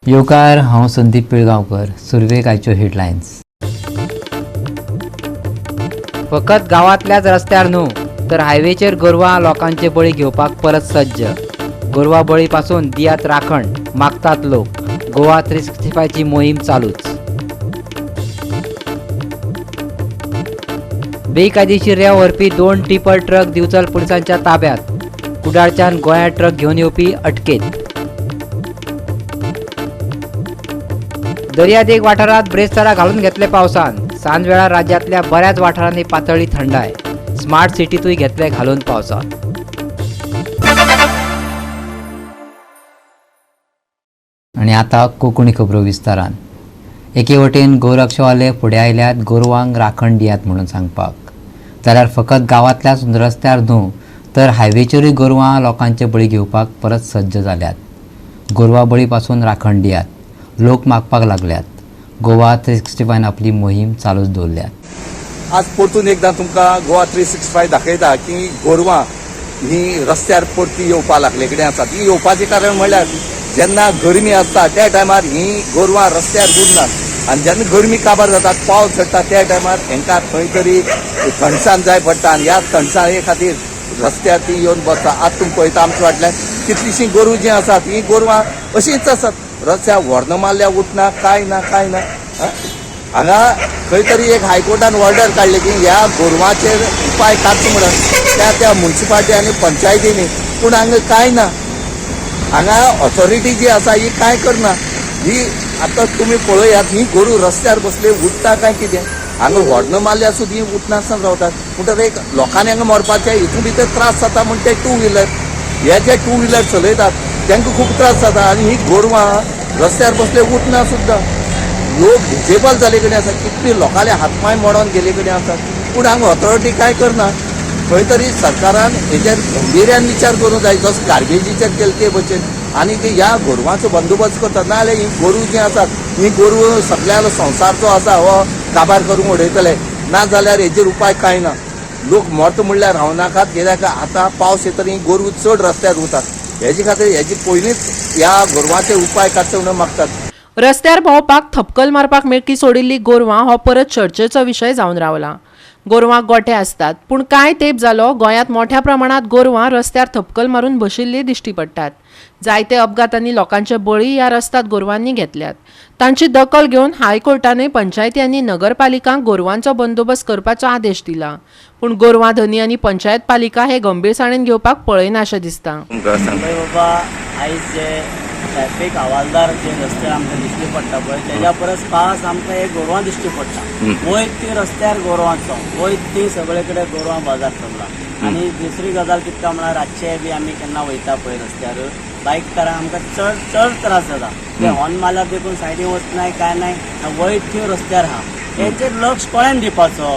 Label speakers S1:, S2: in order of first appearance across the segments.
S1: येवकार, हांव संदीप पिळगांवकर. सुरवेक आयच्यो हेडलायन्स. फकत गांवांतल्याच रस्त्यार न्हू तर हायवेचेर गोरवां लोकांचे बळी घेवपाक परत सज्ज. गोरवा बळी पासून दियात राखण मागतात लोक. गोवा 365 ची मोहीम चालूच. बेकायदेशीर व्हरपी 2 टिपर ट्रक दिवचल पुलिसांच्या ताब्यात. कुडाळच्यान गोंयांत ट्रक घेवन येवपी अटकेत. दर्यादेग वाठारात ब्रेस्तारा घालून घेतले पावसान. सांज वेळार राज्यातल्या बऱ्याच वाठारांनी पातळी थंडाय. स्मार्ट सिटीतूय घेतले घालून पावसान. आणि आता कोंकणी खबरो विस्तारान. एके वटेन गोरक्षवाले फुडें आयल्यात गोरवांक राखण दियात म्हणून सांगपाक. जाल्यार फकत गांवांतल्याच रस्त्यार न्हू तर हायवेचेरूय गोरवां लोकांचे बळी घेवपाक परत सज्ज जाल्यात. गोरवा बळी पासून राखण दियात लोक मागपाक लागल्यात. गोवा 365 आपली मोहीम चालूच दवरल्या.
S2: आज परतून एकदा तुमकां गोवा 365 दाखयता की गोरवां ही रस्त्यार परती येवपा लागले कडेन आसात. ही येवपाचें कारण म्हणल्यार जेन्ना गरमी आसता त्या टायमार ही गोरवां रस्त्यार उरनात आनी जेन्ना गरमी काबार जाता पावस झडटा त्या टायमार हांकां खंय तरी थंडसाण जाय पडटा आनी ह्या थंडसाणे खातीर रस्त्यार ती येवन बसता. आज तुमी पळयता आमच्या फाटल्यान कितलीशीं गोरवां जीं आसात ही गोरवां अशींच आसात. रस्त्यार व्हरन मारल्या उठना काय ना हांगा खंय तरी एक हायकोर्टान ऑर्डर काडली की ह्या गोरवांचेर उपाय काडचो म्हणून त्या म्युन्सिपालिटी आनी पंचायतींनी. पूण हांगा काय ना. हांगा ऑथॉरिटी जी आसा ही काय करना. ही आतां तुमी पळयात ही गोरू रस्त्यार बसले उठता काय कितें. हांगा व्हरन मारल्या सुद्दां ही उठनासतना रावतात. म्हणटच एक लोकांनी हांगा मरपाचें हितून भितर त्रास जाता म्हण ते 2 व्हिलर हे जे 2 व्हिलर चलयतात तांकां खूब त्रास जाता. आनी ही गोरवां रस्त्यार बसले उठना सुद्दां. लोक डिजेबल जाले कडेन आसात. कितले लोकांले हातपांय मोडोन गेले कडेन आसात. पूण हांगा ऑथॉरिटी काय करना. खंय तरी सरकारान हेचेर गंभीर्यान विचार करूंक जाय जसो गार्बेजीचेर केले ते भशेन. आनी ते ह्या गोरवांचो बंदोबस्त करतात. नाजाल्यार ही गोरू जी आसात ही गोरू सगळ्या संवसार जो आसा हो काबार करूंक उडयतले. ना जाल्यार हेचेर उपाय कांय ना. लोक मरता म्हणल्यार रावनाकात. कित्याक आतां पावस येतरी ही गोरवां चड रस्त्यार वतात. हेजे खातीर हेजी पयलींच ह्या गोरवांचेर उपाय काडचो म्हणून मागतात.
S3: रस्त्यार भोंवपाक थपकल मारपाक मेळकी सोडिल्ली गोरवां हो परत चर्चेचो विशय जावन रावला. गोरवांक गोठे आसतात पूण कांय तेंप जालो गोंयांत मोठ्या प्रमाणात गोरवां रस्त्यार थपकल मारून बशिल्ली दिश्टी पडटात. जायते अपघातांनी लोकांचे बळी ह्या रस्त्यात गोरवांनी घेतल्यात. तांची दखल घेवन हायकोर्टानूय पंचायती आनी नगरपालिकांक गोरवांचो बंदोबस्त करपाचो आदेश दिला. पूण गोरवां धनी आनी पंचायत पालिका हे गंभीरसाणेन घेवपाक पळयना अशें दिसता.
S4: बाबा आयज जे ट्रॅफिक हवालदार जे रस्त्यार आमकां दिश्टी पडटा पळय तेज्या परस खास आमकां एक गोरवां दिश्टी पडटा. वयर ती रस्त्यार गोरवांचो वयर ती सगळे कडेन गोरवां बाजार चल्ला. आनी दुसरी गजाल कितें म्हळ्यार रातचे बी आमी केन्ना वयता पळय रस्त्यार बायकारांक आमकां चड त्रास जाता. ते हॉर्न मारल्यार देखून सायडीन वचनाय काय नाय वयर ती रस्त्यार आहा. हेचेर लक्ष कोणेन दिवपाचो.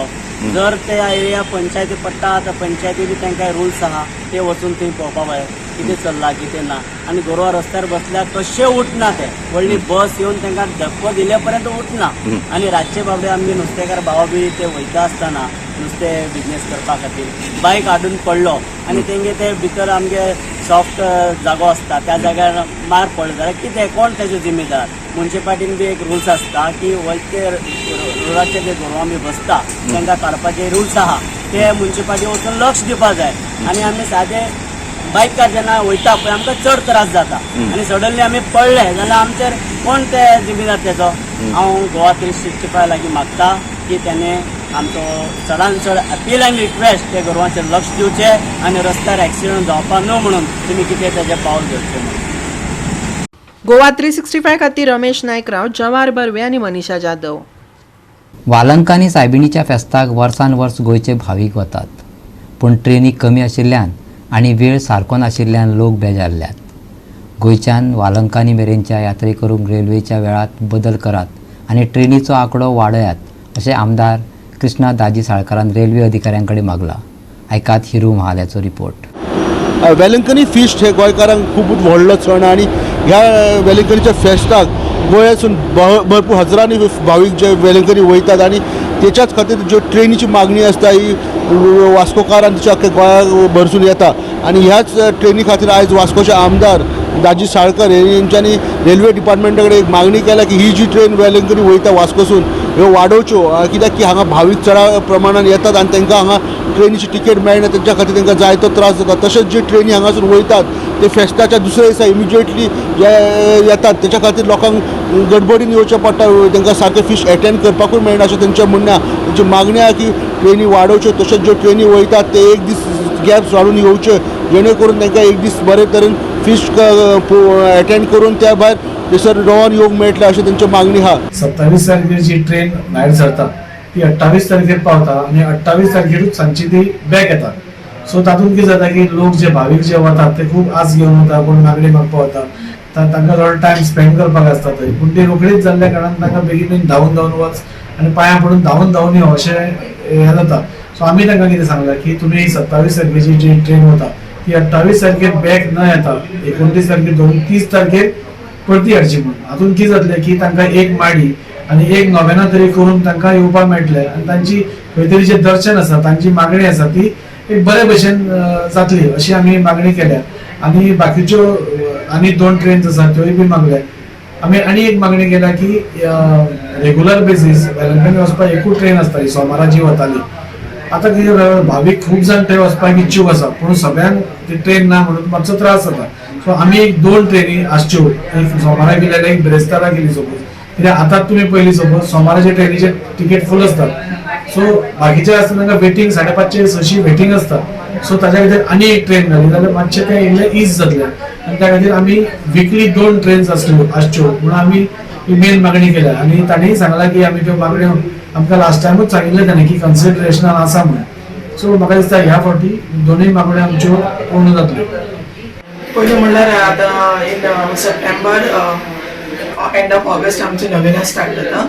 S4: जर ते एरिया पंचायती पडटा तर पंचायती बी तांकां रुल्स आहा ते वचून थंय पळोवपा पळय कितें चल्लां कितें ना. आनी गोरवां रस्त्यार बसल्यार कशें उठना ते व्हडली बस येवन तांकां धक्को दिले पर्यंत उठना. आनी रातचे बाबडे आमगे नुस्तेकार भाव बी ते वयता आसतना नुस्तें बिजनेस करपा खातीर बायक हाडून पडलो आनी तेंगे ते भितर आमगे सॉफ्ट जागो आसता त्या जाग्यार मार पडलो जाल्यार कितें कोण तेजो जिम्मेदार. म्युन्सिपाल्टीन बी एक रुल्स आसता की वयते रोडाचेर जे गोरवां बी बसता तांकां काडपाचे रुल्स आहा ते म्युन्सिपाल्टी वचून लक्ष दिवपा जाय. आनी आमी सादे बायकार जेन्ना वयता पळय आमकां चड त्रास जाता आनी सडनली आमी पडले जाल्यार आमचेर कोण ते जिम्मेदार तेजो. हांव गोवा 365 लागीं मागता की तेणे आमचो चडांत चड अपील आनी रिक्वेस्ट ते गोरवांचेर लक्ष दिवचें आनी रस्त्यार एक्सिडंट जावपा न्हू म्हणून तुमी कितें तेजें पावल घेवचें म्हणून.
S3: गोवा 365 खातीर रमेश नायकराव, जवाहर बर्वे आनी मनीषा जाधव.
S1: वालंकांनी सायबिणीच्या फेस्ताक वर्सान वर्स गोंयचे भावीक वतात. पूण ट्रेनी कमी आशिल्ल्यान आनी वेळ सारको नाशिल्ल्यान लोक बेजारल्यात. गोंयच्यान वालंकांनी मेरेनच्या यात्रेकरूंक रेल्वेच्या वेळात बदल करात आनी ट्रेनीचो आंकडो वाडयात अशें आमदार कृष्णा दाजी साळकारान रेल्वे अधिकाऱ्यां कडेन मागला. आयकात हिरू महाल्याचो रिपोर्ट.
S5: वेलंकनी फिस्ट हे गोंयकारांक खूब व्हडलो सण आनी ह्या वेलंकनीच्या फेस्ताक गोंयासून भरपूर हजारांनी भावीक जे वेलंकनी वयतात आनी त्याच्याच खातीर ज्यो ट्रेनीची मागणी आसता ही वास्कोकारांच्या अख्ख्या गोंया भरसून येता. आनी ह्याच ट्रेनी खातीर आयज वास्कोचे आमदार दाजी साळकर यांच्यानी रेल्वे डिपार्टमेंटा कडेन एक मागणी केल्या की ही जी ट्रेन वेलंकनी वयता वास्कोसून ह्यो वाडोवच्यो, कित्याक की हांगा भावीक चड प्रमाणान येतात आनी तांकां हांगा ट्रेनीची तिकेट मेळना, तेंच्या खातीर तांकां जाय तो त्रास जाता. तशेंच जे ट्रेनी हांगासून वयतात ते फेस्ताच्या दुसऱ्या दिसा इमिजिएटली जे येतात, तेच्या खातीर लोकांक गडबडीन येवचें पडटा, तांकां सारके फिश एटेंड करपाकूय मेळना अशें तेंचें म्हणणें आहा. तेंची मागणी आहा की ट्रेनी वाडोवच्यो, तशेंच ज्यो ट्रेनी वयतात ते एक दीस गॅप्स वाडून येवचे, जेणे करून तांकां एक दीस बरे तरेन फिश एटेंड करून त्या भायर थंयसर रोवन येवंक मेळटलें अशें तेंची मागणी आहा.
S6: 27 तारखेर जी ट्रेन भायर सरता ती 28 तारखेर पावता आनी 28 तारखेरूच सांजची ती बॅक येता. सो तातूंत कितें जाता की लोक जे भावीक जे वतात ते खूब आस घेवन वता, कोण मागणी मागपाक वता, तांकां थोडो टायम स्पेंड करपाक आसता थंय, पूण ती रोखडीच जाल्ल्या कारणान तांकां बेगीन धांवन वच आनी पांयां पडून धांवन यो अशें हें जाता. सो आमी तांकां कितें सांगलां की तुमी 27 तारखेची जी ट्रेन वता ती 28 तारखेर बॅक न येता 29 तारखेर धरून 30 तारखेर परती हाडची म्हणून. हातून कितें जातलें की तांकां एक माडी आनी एक नोवेना तरी करून तांकां येवपाक मेळटलें आनी तांची खंय तरी जें दर्शन आसा, तांची मागणी आसा ती एक बरे भशेन जातली अशी आमी मागणी केल्या. आनी बाकीच्यो आनी 2 ट्रेन्स आसात त्योय बी मागल्या. आमी आनी एक मागणी केल्या की रेग्युलर बेसीस वेलंकणी वचपाक एकूच ट्रेन आसताली सोमारा जी वताली. आतां कितें भावीक खूब जाण थंय वचपाक इच्छूक आसा, पूण सगळ्यांक ती ट्रेन ना म्हणून मातसो त्रास जाता. सो आमी एक 2 ट्रेनी आसच्यो, एक सोमारा गेल्यार एक ब्रेस्तारा गेली सपोज, कित्याक आतां तुमी पयली सपोज सोमाराचे ट्रेनीचे तिकेट फूल आसता. सो बाकीचे आसता तांकां वेटींग 5:30-6 वेटींग आसता. सो ताच्या खातीर आनी एक ट्रेन घाली जाल्यार मातशें तें इल्लें इज जातलें आनी त्या खातीर आमी विकली 2 ट्रेन्स आसच्यो म्हणून आमी ही मेन मागणी केल्या. आनी ताणेंय सांगलां की आमी त्यो मागण्यो आमकां लास्ट टायमूच सांगिल्लें ताणें की कन्सिडरेशनान आसा म्हणून. सो म्हाका दिसता ह्या फावटी दोनूय मागण्यो आमच्यो पूर्ण जातल्यो.
S7: पयलीं म्हणल्यार आतां in September end of August आमची नविना स्टार्ट जाता.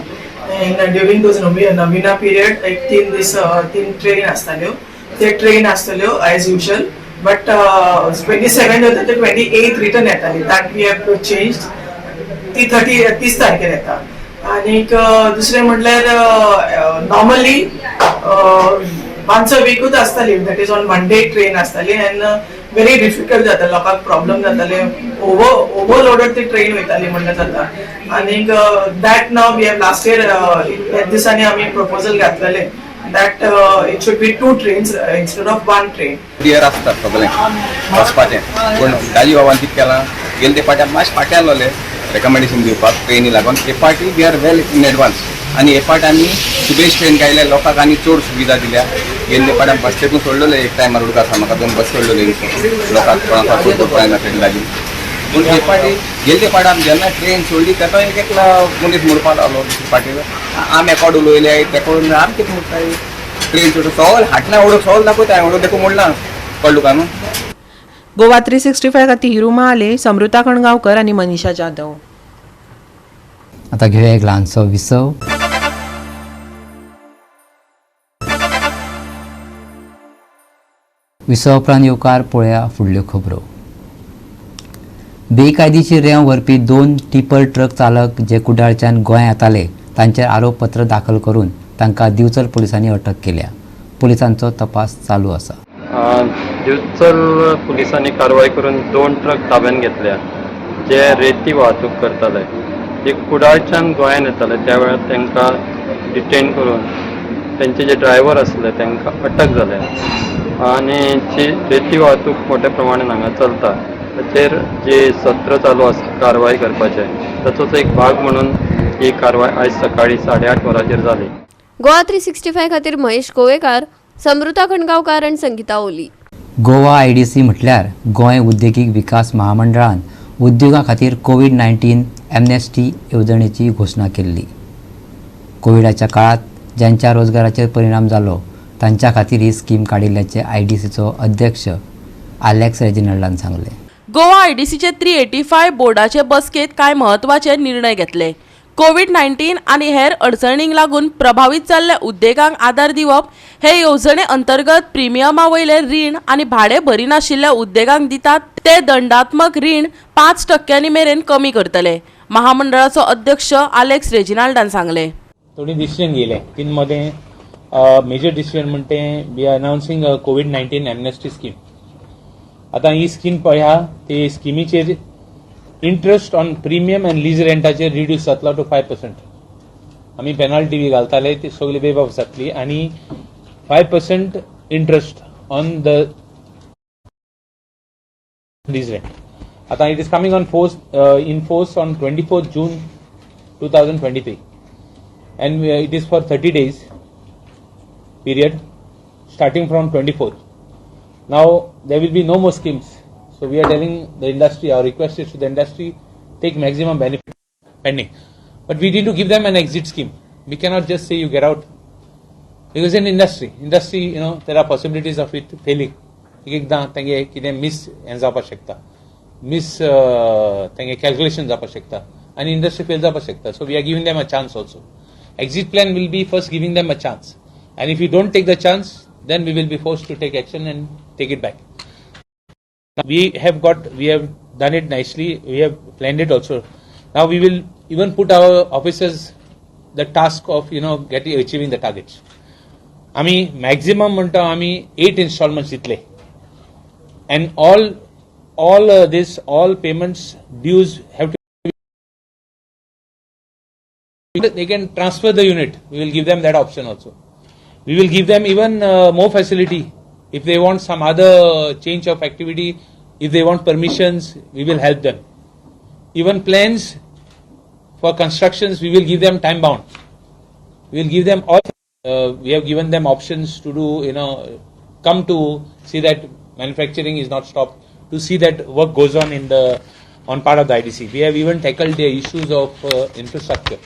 S7: ड्युरींग दोज नविना पिरियड एक 3 दीस 3 ट्रेन आसताल्यो. ते ट्रेन आसतल्यो एज युजल, बट 27 जाता ते 28 रिटर्न येताली. That we have to change. ती 30 तारखेर येता. आनीक दुसरें म्हणल्यार नॉर्मली once a weekूच आसताली, that is on Monday train आसताली एंड व्हेरी डिफिकल्ट जाता, लोकांक प्रॉब्लम जाताले, ओवरलोडेड ती ट्रेन वयताली म्हणल्यार जाता. आनीक that now we have last year ह्या दिसांनी आमी प्रपोजल घातलेले that it should be 2 trains instead of 1 train.
S2: Clear आसता सगळें वचपाचें, पूण दाजी बाबान कितें केलां, गेले ते पाट्याक मातशें फाट्यान लावलें रेकमेंडेशन दिवपाक ट्रेनी लागून. हे party we are well in advance आनी हे पार्ट आमी सुबेज ट्रेन काडल्या लोकांक आनी चड सुविधा दिल्या. गेल्ले पाट्याक बस स्टॅपून सोडलेले एक टायमार उडका आसा म्हाका 2 बस सोडलेले लोकांक कोणाक सोडपाक पळयना ट्रेन लागीं. पूण हे पाटी गेल्ले पाट्याक जेन्ना ट्रेन सोडली तेका एक एकला मनीस म्हणपाक लागलो पाटीर आमी एकोड उलयले तेका आमी कितें म्हणटाय ट्रेन सोडून सवल हाटना उडोवंक सवल दाखयता हांवें उडोवंक देखून म्हणला कळ्ळो काय न्हू.
S3: गोवा 365 खातीर हिरू महाले, समृता कणगांवकर आनी मनीषा जाधव.
S1: आता घेऊया एक ल्हानसो विसव. विसव उपरांत येवकार पळोवया फुडल्यो खबरो. बेकायदेशीर रेंव व्हरपी 2 टिपर ट्रक चालक जे कुडाळच्यान गोंय येताले तांचेर आरोपपत्र दाखल करून तांकां दिवचल पुलिसांनी अटक केल्या. पुलिसांचो तपास चालू आसा.
S8: दिवचल पुलिसांनी कारवाय करून 2 ट्रक ताब्यात घेतल्या जे रेती वाहतूक करताले. ते कुडाळच्यान गोंयान येताले त्या वेळार तांकां डिटेन करून त्यांचे जे ड्रायव्हर आसले तांकां अटक जाल्या आनी जी रेती वाहतूक मोठ्या प्रमाणान हांगा चलता ताचेर जे सत्र चालू आसा कारवाय करपाचें ताचोच एक भाग म्हणून ही कारवाय आयज सकाळी 8:30 वरांचेर जाली.
S9: गोवा 365 खातीर महेश कोवेकार, समृता कणगांवकार आनी संगीता ओली.
S1: गोवा IDC म्हटल्यार गोंय उद्देगीक विकास महामंडळान उद्योगां खातीर कोविड-19 एमनेस्टी येवजणेची घोशणा केल्ली. कोविडाच्या काळात ज्यांच्या रोजगाराचेर परिणाम जालो तांच्या खातीर ही स्कीम काडिल्ल्याचे IDCचो अध्यक्ष आलेक्स रेजिनाल्डान सांगले.
S10: गोवा IDCचे 385 बोर्डाचे बसकेत कांय म्हत्वाचे निर्णय घेतले. कोविड-19 आनी हेर अडचणींक लागून प्रभावित जाल्ल्या उद्देगांक आदार दिवप हे येवजणे अंतर्गत प्रिमियमा वयले रीण आनी भाडे भरिनाशिल्ल्या उद्देगांक दितात ते दंडात्मक रीण 5% मेरेन कमी करतले. महामंडळाचो अध्यक्ष आलेक्स रेजिनाल्डान सांगले.
S11: थोडी डिसिजन घेयले तीन मध्ये मेजर डिसिजन म्हणते वी आर अनाउन्सिंग कोविड-19 एमनेस्टी स्कीम. आता ही स्कीम पळया ते स्किमीचेर interest on premium and lease रेंटाचेर रिड्यूस जातलो टू 5%. आमी पेनल्टी बी घालताले ती सगळी बेबाफ जातली आनी 5% interest on the lease rent. आता it is coming on in force on 24th June 2023 and it is for 30 days period starting from 24th. Now there will be no more schemes. So we are telling the industry, our request is to the industry, take maximum benefit pending. But we need to give them an exit scheme. We cannot just say you get out. Because in industry, there are possibilities of it failing. एकदा तेंगे कितें miss हें जावपाक शकता, miss तेंगे calculation जावपाक शकता आनी इंडस्ट्री फेल जावपाक शकता. So we are giving them a chance also. Exit plan will be first giving them a chance. And if you don't take the chance, then we will be forced to take action and take it back. We have done it nicely. We have planned it also. Now we will even put our officers the task of achieving the targets. आमी maximum म्हणटा आमी 8 installments दितले. And all payments dues have to. They can transfer the unit. We will give them that option also. We will give them even more facility. If they want some other change of activity, if they want permissions, we will help them. Even plans for constructions, we will give them time bound. We will give them all. We have given them options to do, come to see that manufacturing is not stopped, to see that work goes on on part of the IDC. We have even tackled the issues of infrastructure.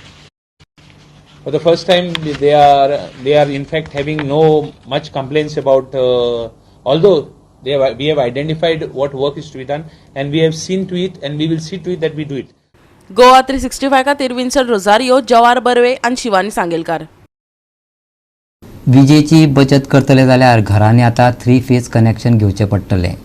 S11: For the first time, they are in fact having no much complaints about. Although we have identified what work is to be done, and we have seen to it, and we will see to it that we do it.
S10: Goa 365 खातीर विन्संट रोझारियो, जवार बर्वे आनी शिवानी सांगेलकार.
S1: विजेची बचत करतले जाल्यार घरांनी आतां 3 phase connection घेवचें पडटलें.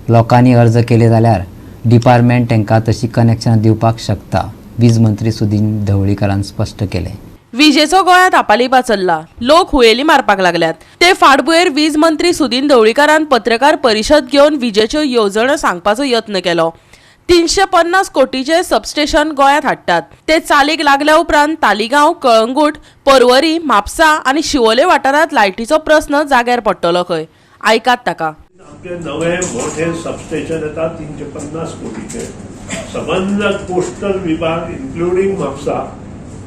S1: लोकांनी अर्ज केले जाल्यार डिपार्टमेंट तांकां तशी कनेक्शनां दिवपाक शकता. वीज मंत्री सुदीन ढवळीकरान स्पश्ट केलें.
S10: विजेचो गोंयांत आपालिपा चल्ला. लोक हुयेली मारपाक लागल्यात. ते फाटभुंयेर वीज मंत्री सुदीन ढवळीकरान पत्रकार परिशद घेवन विजेच्यो येवजण्यो सांगपाचो यत्न केलो. 350 कोटीचे सबस्टेशन गोंयांत हाडटात. ते चालीक लागल्या उपरांत तालिगांव, कळंगूट, पर्वरी, म्हापसा आनी शिवोले वाठारांत लायटीचो प्रस्न जाग्यार पडटलो खंय. आयकात ताका.
S12: आपले नवे मोठे सबस्टेशन येतात 350 कोटीचे. संबंध कोस्टल विभाग इन्क्लुडिंग म्हापसा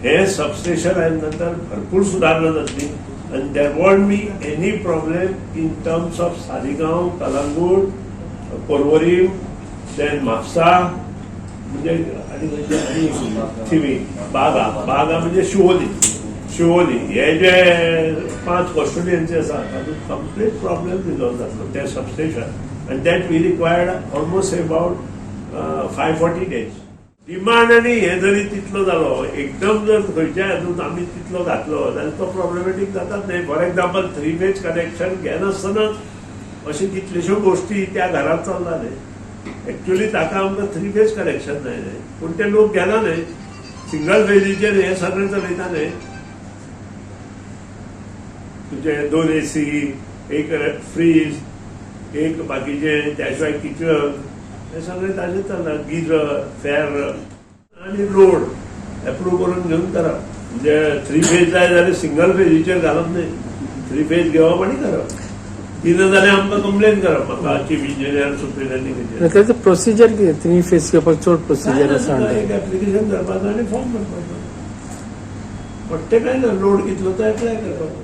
S12: हे सबस्टेशन आयल्यानंतर भरपूर सुधारणा जातली. and there won't be any problem in terms of Saligao, Calangute, Porvorim, then Mapusa म्हणजे बागा म्हणजे शिवोली हे जे 5 कॉन्स्टिट्युएन्सी आसा तातूंत कंप्लीट प्रॉब्लेम रिजॉल्व जातलो ते substation. and that we required almost about 540 days. Demand आनी हे जरी तितलो जालो, एकदम जर खंयच्या हातूंत आमी तितलो घातलो जाल्यार तो प्रॉब्लेमॅटीक जातात न्हय. फॉर एग्जाम्पल 3 फेज कनेक्शन घेनासतना अशी कितल्योश्यो गोश्टी त्या घरांत चल्ला न्हय. एक्चुअली ताका आमकां 3 फेज कनेक्शन जाय न्हय, पूण ते लोक घेना न्हय. सिंगल फेजीचेर हे सगळें चलयता न्हय. तुजे 2 AC, एक फ्रीज, एक बाकीचे त्या शिवाय किचन, हे सगळें ताजेर चल्ला. गिजर, फॅर आनी लोड एप्रूव करून घेवन करप. म्हणजे 3 फेज जाय जाल्यार सिंगल फेजीचेर घालप न्हय. 3 फेज घेवप आनी करप. दिना जाल्यार आमकां कंप्लेन करप म्हाका चीफ इंजिनियर सुप्रिटेंडंटीचेर.
S6: त्याचं प्रोसिजर कितें 3 फेज घेवपाक चड प्रोसिजर आसा.
S12: एक एप्लिकेशन करपाचो आनी फॉर्म भरपाचो. पडटे काय ना, लोड कितलो तो एप्लाय करपाचो.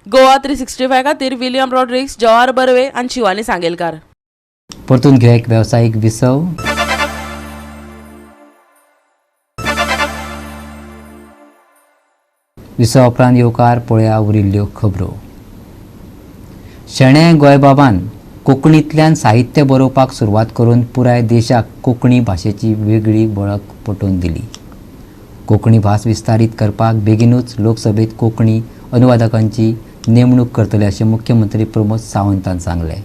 S10: गोवा 365 खातीर विलियम रॉड्रिक्स, जवार बर्वे आनी शिवानी सांगेलकार.
S1: परतून घेऊ एक व्यावसायिक विसव. विसव उपरांत येवकार पळया उरिल्ल्यो खबरो. शेणे गोंयबाबान कोंकणींतल्यान साहित्य बरोवपाक सुरवात करून पुराय देशाक कोंकणी भाशेची वेगळी वळख पटोवन दिली. कोंकणी भास विस्तारीत करपाक बेगीनूच लोकसभेत कोंकणी अनुवादकांची नेमणूक करतले अशें मुख्यमंत्री प्रमोद सावंतान सांगलें.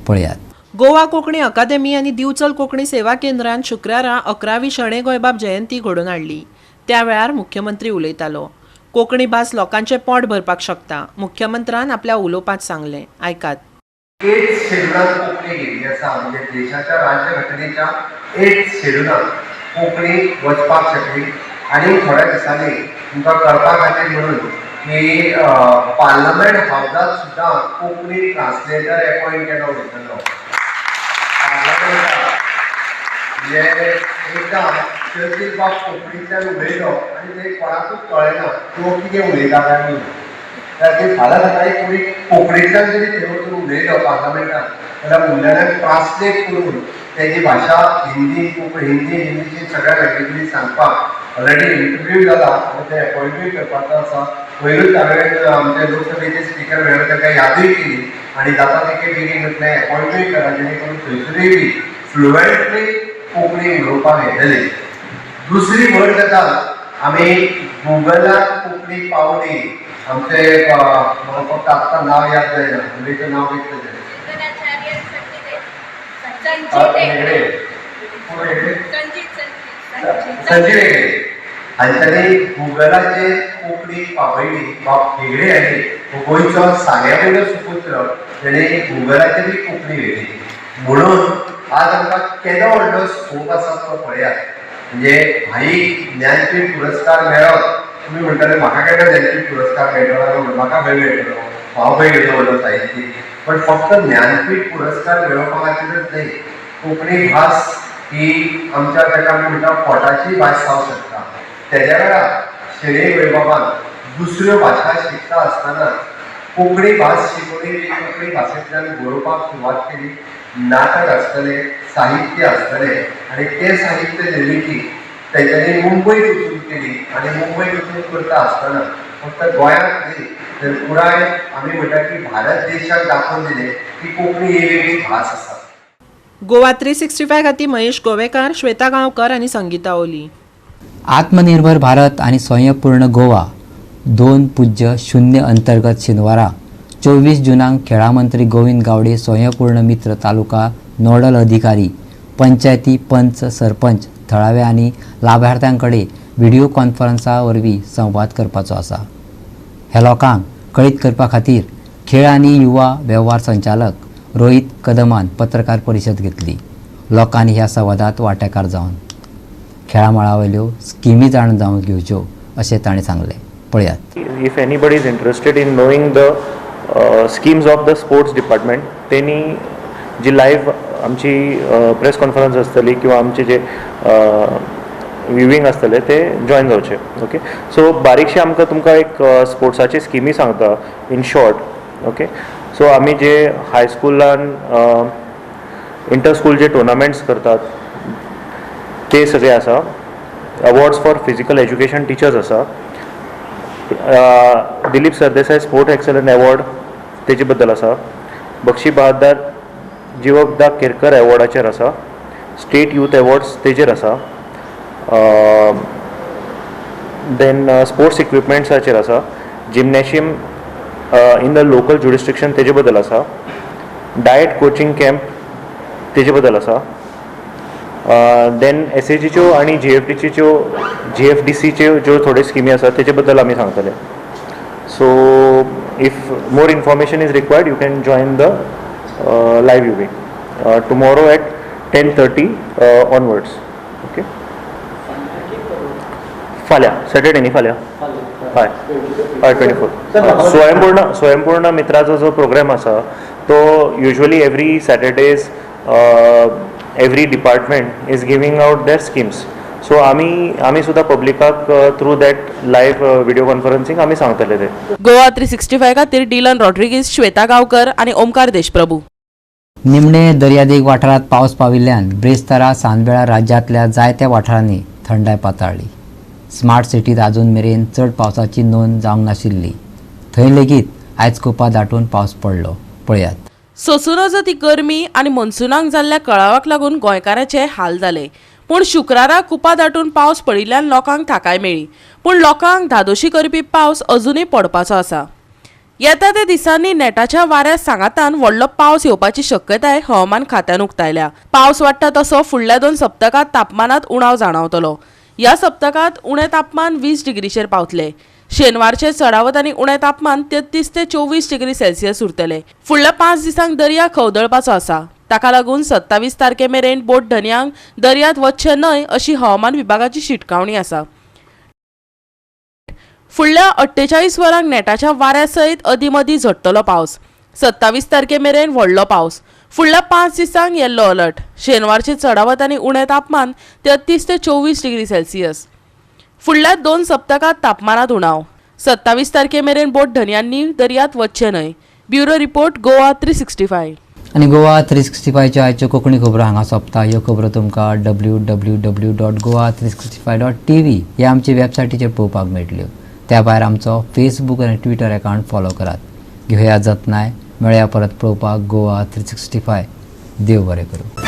S1: पळयात.
S3: गोवा कोंकणी अकादेमी आनी दिवचल कोंकणी सेवा केंद्रान शुक्रारा 11वी शणै गोंयबाब जयंती घडोवन हाडली. त्या वेळार मुख्यमंत्री उलयतालो. कोंकणी भास लोकांचें पोट भरपाक शकता, मुख्यमंत्र्यान आपल्या उलोवपांत सांगलें. आयकात.
S13: 8 शेड्युलांत कोंकणी घेतली आसा. म्हणजे देशाच्या राज्यघटनेच्या 8 शेड्युलांत कोंकणी वचपाक शकली आनी थोड्या दिसांनी तुमकां कळपा खातीर म्हणून की पार्लमेंट हावसात सुद्दां कोंकणी ट्रान्सलेटर एपॉयंट केलो वयतलो. पार्लमेंटाक म्हणजे एकदां चर्चील बाब कोंकणींतल्यान उलयलो आनी ते कोणाकूच कळना तो कितें उलयता काय म्हणून. ते फाल्यां सकाळी कोणी कोंकणींतल्यान जरी थंय वचून उलयलो पार्लमेंटान जाल्यार उरलेल्यान ट्रान्सलेट करून तेजी भाशा हिंदीची सगळ्या लँग्वेजींनी सांगपाक ऑलरेडी इंटरव्यू जाला आनी ते एपॉयंटूय करपाचो आसा. पयरूच हांवें आमचे लोकसभेचे स्पिकर मेळून ताका यादूय केली आनी जाता तितके बेगीन म्हटलें एपॉयंटूय करा जेणे करून थंयसरूय बी फ्लुएंटली कोंकणी उलोवपाक येतली. दुसरी व्हड गजाल आमी गुगलाक कोंकणी पावली. आमचे म्हाका फक्त आत्तां नांव याद जायना उलयेचें नांव कितें संजीव हेगडे हांच्यानी गुगलाचेर कोंकणी पावयली. बाब हेगडे हांणी गोंयचो साग्यावयलो सुपुत्र जेणे गुगलाचेरूय कोंकणी घेतली. म्हणून आज आमकां केदो व्हडलो स्कोप आसा तो पळयात. म्हणजे हाई ज्ञानपीठ पुरस्कार मेळप तुमी म्हणटाले म्हाका केन्ना ज्ञानपीठ पुरस्कार मेळटलो म्हाका खंय मेळटलो हांव खंय घेतलो व्हडलो साहित्यीक. पण फक्त ज्ञानपीठ पुरस्कार मेळोवपा खातीरच न्हय कोंकणी भास ही आमच्या ताका आमी म्हणटा पोटाची भास जावंक शकता. तेज्या वेळार शेळये वैभवान दुसऱ्यो भाशा शिकता आसतना कोंकणी भास शिकोवणी कोंकणी भाशेंतल्यान बरोवपाक सुरवात केली. नाटक आसतलें साहित्य आसतलें आनी तें साहित्य निर्मिती तेंच्यांनी मुंबयत वचून केली आनी मुंबयत वचून करता आसतना फक्त गोंयांत न्ही तर पुराय आमी म्हणटा की भारत देशाक दाखोवन दिलें की कोंकणी ही वेगळी भास आसा.
S3: गोवा 365 खातीर महेश गोवेकार, श्वेता गांवकर आनी संगीता ओली.
S1: आत्मनिर्भर भारत आणि स्वयंपूर्ण गोवा 2.0 अंतर्गत शेनवारा 24 जुनाक खेळा मंत्री गोविंद गावडे, स्वयंपूर्ण मित्र तालुका नोडल अधिकारी, पंचायती पंच, सरपंच, थळावे आनी लाभार्थ्यांकडे व्हिडिओ कॉन्फरन्सा वरवीं संवाद करपाचो आसा. ह्या लोकांक कळीत करपा खातीर खेळ आनी युवा वेव्हार संचालक रोहित कदमान पत्रकार परिशद घेतली. लोकांनी ह्या संवादात वांटेकार जावन खेळा मळा वयल्यो स्किमी जाण जावन घेवच्यो अशें ताणें सांगलें. पळयात.
S14: If anybody is interested in knowing the schemes of the sports department तेणी जी लायव्ह आमची प्रेस कॉन्फरन्स आसतली किंवा आमचे जे व्हिविंग आसतले ते जॉइन जावचे. ओके, सो बारीकशे आमकां तुमकां एक स्पोर्ट्साची स्किमी सांगता इन शॉर्ट. ओके, सो आमी जे हायस्कुलान इंटर स्कूल जे टुर्नामेंट्स करतात ते सगळे आसा. Awards for physical education teachers आसा. Dilip Sardesai sport excellent award तेजे बद्दल आसा. बक्षी बहादर जीवकदा केरकर अवॉर्डाचेर आसा. स्टेट यूथ अवॉर्ड्स तेजेर आसा. देन स्पोर्ट्स इक्विपमेंट्साचेर आसा. जिमनॅशियम इन द लोकल ज्युडिस्ट्रिक्शन तेजे बद्दल आसा. डायट कोचिंग कॅम्प तेजे बद्दल आसा. देन एसएजीच्यो आनी जीएफडीच्यो जीएफडीसीच्यो ज्यो थोड्यो स्किमी आसा तेजे बद्दल आमी सांगतले. So if more information is required you can join the live viewing tomorrow at 10:30 onwards. Okay, फाल्यां सॅटर्डे न्ही फाल्यां हय 24. स्वयंपूर्ण मित्राचो जो प्रोग्राम आसा तो usually every Saturdays every department is giving out their schemes. So आमी सुद्दां पब्लिकाक through that live video conferencing आमी सांगतले ते.
S10: गोवा 365 खातीर डिलन रॉड्रिगीज, श्वेता गांवकर आनी ओमकार देशप्रभू.
S1: निमणे दर्यादेग वाठारात पावस पाविल्ल्यान ब्रेस्तारा सांदवेळा राज्यांतल्या जायत्या वाठारांनी थंडाय पाताळ्ळी. स्मार्ट सिटीत अजून मेरेन चड पावसाची नोंद जावंक नाशिल्ली. थंय लेगीत आयज कुपा दाटून पावस पडलो. पळयात.
S10: सोंसून वचत ती गरमी आनी मनसुनाक जाल्ल्या कळावाक लागून गोंयकारांचे हाल जाले. पूण शुक्रारा कुपा दाटून पावस पडिल्ल्यान लोकांक थाकाय मेळ्ळी. पूण लोकांक धादोशी करपी पावस अजूनय पडपाचो आसा. येता त्या दिसांनी नेटाच्या वाऱ्या सांगातान व्हडलो पावस येवपाची शक्यताय हवामान खात्यान उक्तायल्या. पावस वाडटा तसो फुडल्या 2 सप्तकांत तापमानात उणाव जाणवतलो. ह्या सप्तकांत उणें तापमान 20 डिग्रीचेर पावतले. शेनवारचे चडावत आनी उणें तापमान 33 ते 24 डिग्री सेल्सियस उरतले. फुडल्या 5 दिसांक दर्या खवदळपाचो आसा. ताका लागून 27 तारखे मेरेन बोट धन्यांक दर्यांत वचचे न्हय अशी हवामान विभागाची शिटकावणी आसा. फुडल्या 48 वरांक नेटाच्या वाऱ्या सयत अदीमदीं झडटलो पावस. 27 तारखे मेरेन व्हडलो पावस. फुडल्या 5 दिसांक येल्लो अलर्ट. शेनवारचे चडावत आनी उणें तापमान 33 ते 24 डिग्री सेल्सियस. फुडल्या 2 सप्तकांत तापमानात उणाव. 27 तारखे मेरेन बोट धन्यांनी दर्यांत वचचे न्हय. Bureau report Goa 365.
S1: आणि गोवा 365च्या आयच्यो कोंकणी खबरो हांगा सोंपता. ह्यो खबरो तुमकां www.goa365.tv ह्या आमचे वेबसायटीचेर पळोवपाक मेळटल्यो. त्या भायर आमचो फेसबूक आनी ट्विटर अकावंट फॉलो करात. घेवया जतनाय. मेळया परत पळोवपाक गोवा 365. देव बरें करूं.